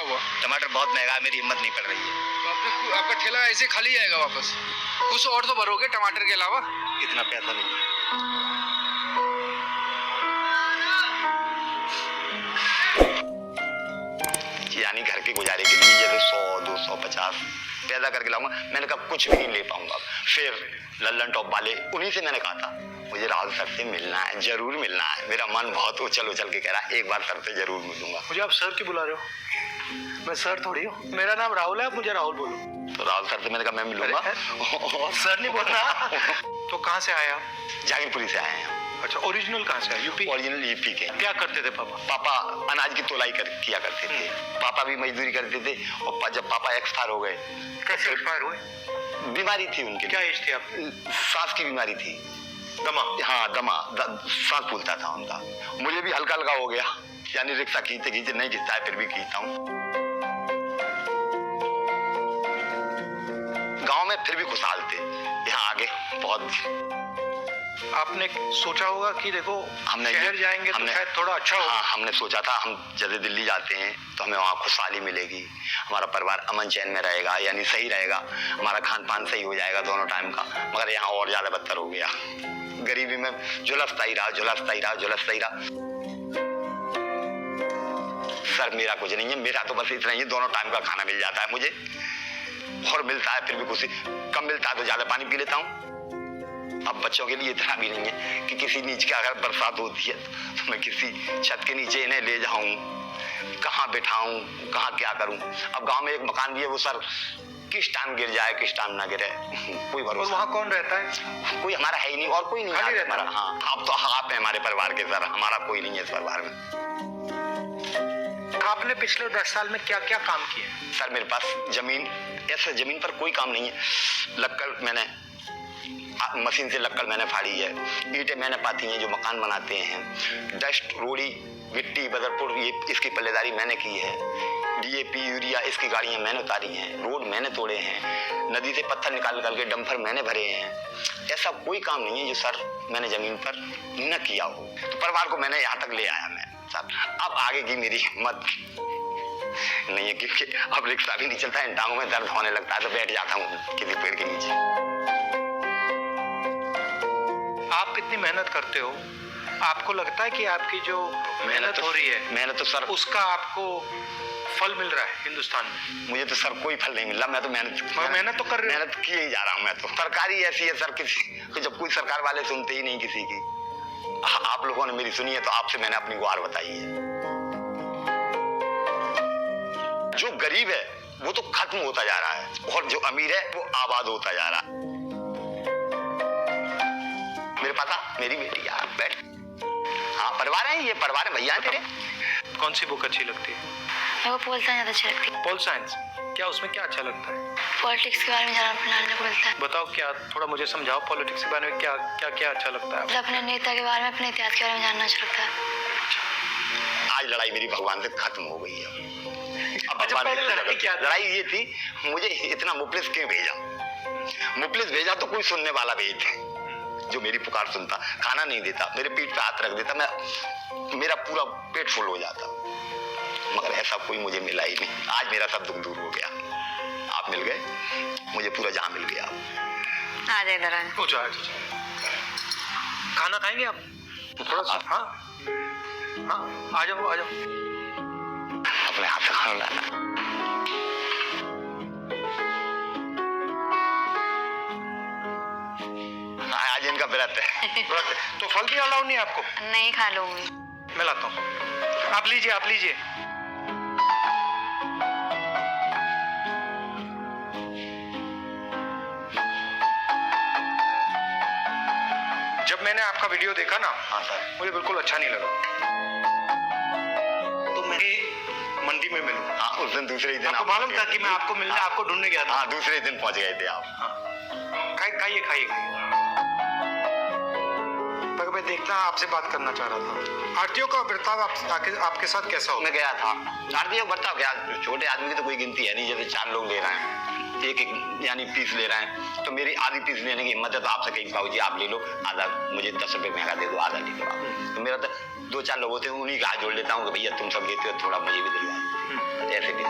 हुआ? टमाटर बहुत महंगा है, मेरी हिम्मत नहीं पड़ रही है। तो आपका ठेला ऐसे खाली जाएगा वापस? कुछ और तो भरोगे टमाटर के अलावा? इतना पैसा नहीं है। यानी घर के गुजारे के लिए जैसे 100, 200, 50 पैदा करके लाऊंगा। मैंने कहा कुछ भी नहीं ले पाऊंगा। फिर लल्लन टॉप वाले, उन्हीं से मैंने कहा था मुझे राहुल सर से मिलना है, जरूर मिलना है। मेरा मन बहुत उछल उछल के कह रहा है एक बार सर से जरूर मिलूंगा। मुझे आप सर क्यों बुला रहे हो? मैं सर थोड़ी हूँ, मेरा नाम राहुल है, आप मुझे राहुल बोलो। तो राहुल सर से मैंने कहा मैं मिलूंगा। सर नहीं बोल रहा। तो कहाँ से आए आप? जागीरपुरी से आए हैं। अच्छा, ओरिजिनल कहाँ से है? यूपी? ओरिजिनल यूपी के। क्या करते थे पापा? पापा अनाज की तोलाई किया करते थे। पापा भी मजदूरी करते थे और जब पापा एक्सपायर हो गए। कैसे एक्सपायर हुए? बीमारी थी उनकी। क्या एज थी आपकी? सांस की बीमारी थी। दमा? हाँ दमा, सांस फूलता था उनका। मुझे भी हल्का हल्का हो गया, यानी रिक्शा खींचते खींचते नहीं खींचता है फिर भी खींचता हूँ। गांव में फिर भी खुशहाल थे, यहाँ आगे बहुत। आपने सोचा होगा कि देखो हमने शहर जाएंगे तो शायद थोड़ा अच्छा होगा। हाँ, हमने सोचा था हम जैसे दिल्ली जाते हैं तो हमें वहाँ खुशहाली मिलेगी, हमारा परिवार अमन चैन में रहेगा, यानी सही रहेगा, हमारा खान पान सही हो जाएगा दोनों टाइम का। मगर यहाँ और ज्यादा बदतर हो गया। गरीबी में झुलसता ही रहा। सर मेरा कुछ नहीं है, मेरा तो बस इतना ही, दोनों टाइम का खाना मिल जाता है मुझे, और मिलता है फिर भी कुछ कम मिलता है तो ज्यादा पानी पी लेता हूँ। अब बच्चों के लिए इतना भी नहीं है कि किसी नीचे का अगर बरसात होती है तो मैं किसी छत के नीचे इन्हें ले जाऊं, कहाँ बिठाऊं, कहाँ क्या करूं। अब गांव में एक मकान भी है, वो सर किस टाइम गिर जाए किस टाइम ना गिरे, कोई भरोसा। और वहाँ कौन रहता है? कोई हमारा है ही नहीं, और कोई नहीं है हमारा। हाँ, अब तो आप है हमारे परिवार के सर, हमारा कोई नहीं है इस परिवार में। आपने पिछले 10 साल में क्या क्या काम किए? सर मेरे पास जमीन, ऐसे जमीन पर कोई काम नहीं है। लक्कड़ मैंने मशीन से लक्कड़ मैंने फाड़ी है, ईंटें मैंने पाती हैं जो मकान बनाते हैं, डस्ट, रोड़ी, गिट्टी, बदरपुर, ये इसकी पल्लेदारी मैंने की है, डीएपी, यूरिया इसकी गाड़ियां मैंने उतारी हैं, रोड मैंने तोड़े हैं, नदी से पत्थर निकाल के डंपर मैंने भरे हैं। ऐसा कोई काम नहीं है जो सर मैंने जमीन पर न किया हो। तो परिवार को मैंने यहाँ तक ले आया मैं सर। अब आगे की मेरी हिम्मत नहीं है, क्योंकि अब रिक्शा भी नहीं चलता है, टांगों में दर्द होने लगता है तो बैठ जाता हूँ किसी पेड़ के नीचे। आप इतनी मेहनत करते हो, आपको लगता है कि आपकी जो मेहनत हो रही है, मेहनत तो सर उसका आपको फल मिल रहा है हिंदुस्तान में? मुझे तो सर कोई फल नहीं मिल रहा। मैं तो मेहनत तो कर रही हूँ, मेहनत किए ही जा रहा हूँ। मैं तो सरकारी ऐसी है सर, किसी जब कोई सरकार वाले सुनते ही नहीं किसी की। आप लोगों ने मेरी सुनी है तो आपसे मैंने अपनी गुहार बताई है। जो गरीब है वो तो खत्म होता जा रहा है और जो अमीर है वो आबाद होता जा रहा है। मेरे पास मेरी बेटी यार बैठ। हाँ परिवार है, ये परिवार है भैया तेरे। कौन सी बुक अच्छी लगती है? मेरे को पोल साइंस ज्यादा अच्छा लगती है। Pol science? क्या उसमें क्या अच्छा लगता है? पॉलिटिक्स के बारे में जानने को मिलता है। बताओ, क्या थोड़ा मुझे समझाओ, पॉलिटिक्स के बारे में क्या क्या क्या अच्छा लगता है? मतलब अपने नेता के बारे में, अपने इतिहास के बारे में जानना अच्छा लगता है। आज लड़ाई मेरी भगवान से खत्म हो गई है। अच्छा, पहले लड़ाई क्या थी? लड़ाई ये थी, मुझे इतना मुफलिस क्यों भेजा? मुफलिस भेजा तो कोई सुनने वाला भेज जो मेरी पुकार सुनता, खाना नहीं देता, मेरे पीठ पे हाथ रख देता, मेरा पूरा पेट फुल हो जाता। मगर ऐसा कोई मुझे मिला ही नहीं। आज मेरा सब दुख दूर हो गया, आप मिल गए, मुझे पूरा जहां मिल गया। आ जाए इधर। खाना खाएंगे आप? थोड़ा सा। हाँ हाँ, आ जाओ। अपने हाथ से खाना लाना। आज इनका व्रत है। तो फल भी अलाउ नहीं आपको? नहीं, खा लूंगी। मैं लाता हूँ, आप लीजिए। जब मैंने आपका वीडियो देखा ना, हाँ सर, मुझे बिल्कुल अच्छा नहीं लगा, तो मैं मंडी में मिलूं। हाँ उस दिन दूसरे ही दिन आपको मालूम था कि मैं आपको मिलने आपको ढूंढने गया था? हाँ दूसरे दिन पहुंच गए थे आप। खाइए। देखना, आपसे बात करना चाह रहा था। आरटीओ का बर्ताव आपके साथ कैसा हो? मैं गया था, आरटीओ बर्ताव क्या, छोटे आदमी की तो कोई गिनती है नहीं। जैसे 4 लोग ले रहे हैं, एक यानी पीस ले रहे हैं, तो मेरी आधी पीस लेने की हिम्मत है, तो आपसे कहीं बाबू जी आप ले लो आधा, मुझे 10 रुपये महंगा दे दो, आधा ले लो आप। तो मेरा तो 2-4 लोग होते हैं, उन्हीं का हाथ जोड़ लेता हूँ कि भैया तुम सब लेते हो, थोड़ा मुझे भी दिलवा, ऐसे भी।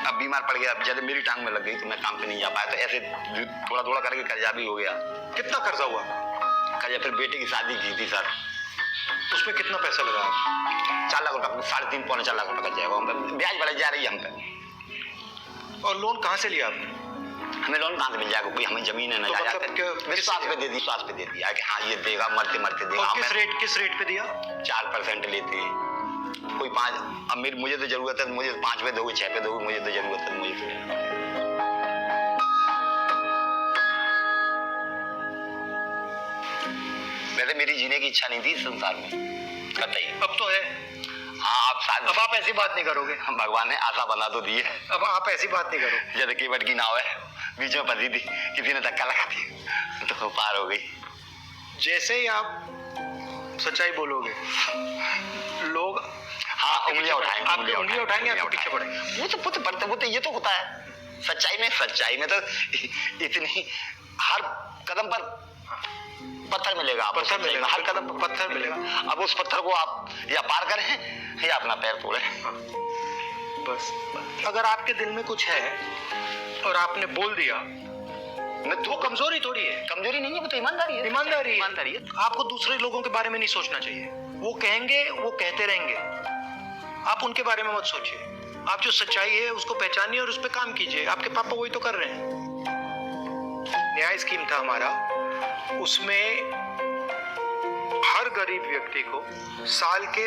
अब बीमार पड़ गया, जैसे मेरी टांग में लग गई तो मैं काम पे नहीं जा पाया, तो ऐसे थोड़ा थोड़ा करके कर्जा भी हो गया। कितना कर्जा हुआ? कर्जा फिर बेटे की शादी की थी सर, उसमें कितना पैसा लगा? 4 लाख रुपये, 3.5 पौने 4 लाख रुपये का जाएगा, हम पे ब्याज बढ़ जा रही है हम पे। और लोन कहाँ से लिया आपने? हमें लोन कहाँ से मिल जाएगा, कोई हमें जमीन है ना, तो मतलब विश्वास पे दे दी, विश्वास पे दे दिया कि हाँ ये देगा, मरते मरते देगा। और किस रेट पे दिया? 4% लेते हैं, कोई 5। अब मुझे तो जरूरत है, मुझे 5 पे दोगे, 6 पे दोगे, मुझे तो जरूरत है, मुझे तो लेना पड़ेगा। वैसे मेरी जीने की इच्छा नहीं थी इस संसार में कतई। अब तो है। हाँ अब आप ऐसी बात नहीं करोगे। भगवान ने आशा बना तो दी है। अब आप ऐसी बात नहीं करो। जैसे केवट की नाव है, बीच में फंसी थी, किसी ने धक्का लगा दी तो पार हो गई। जैसे ही आप सच्चाई बोलोगे, लोग हाँ उंगलियां उठाएंगे, उंगलियां उठाएंगे, आपके पीछे पड़ेंगे। वो तो ये तो होता है सच्चाई में तो इतनी, हर कदम पर पत्थर मिलेगा आपको, पत्थर मिलेगा, हर कदम पर पत्थर मिलेगा। अब उस पत्थर को आप या पार करें या अपना पैर तोड़ें। बस अगर आपके दिल में कुछ है और आपने बोल दिया, मैं तो कमजोरी थोड़ी है। कमजोरी नहीं है, वो तो ईमानदारी है। ईमानदारी है। आपको दूसरे लोगों के बारे में नहीं सोचना चाहिए। वो कहेंगे, वो कहते रहेंगे, आप उनके बारे में मत सोचिए। आप जो सच्चाई है उसको पहचानिए और उस पर काम कीजिए। आपके पापा वही तो कर रहे हैं। न्याय स्कीम था हमारा, उसमें हर गरीब व्यक्ति को साल के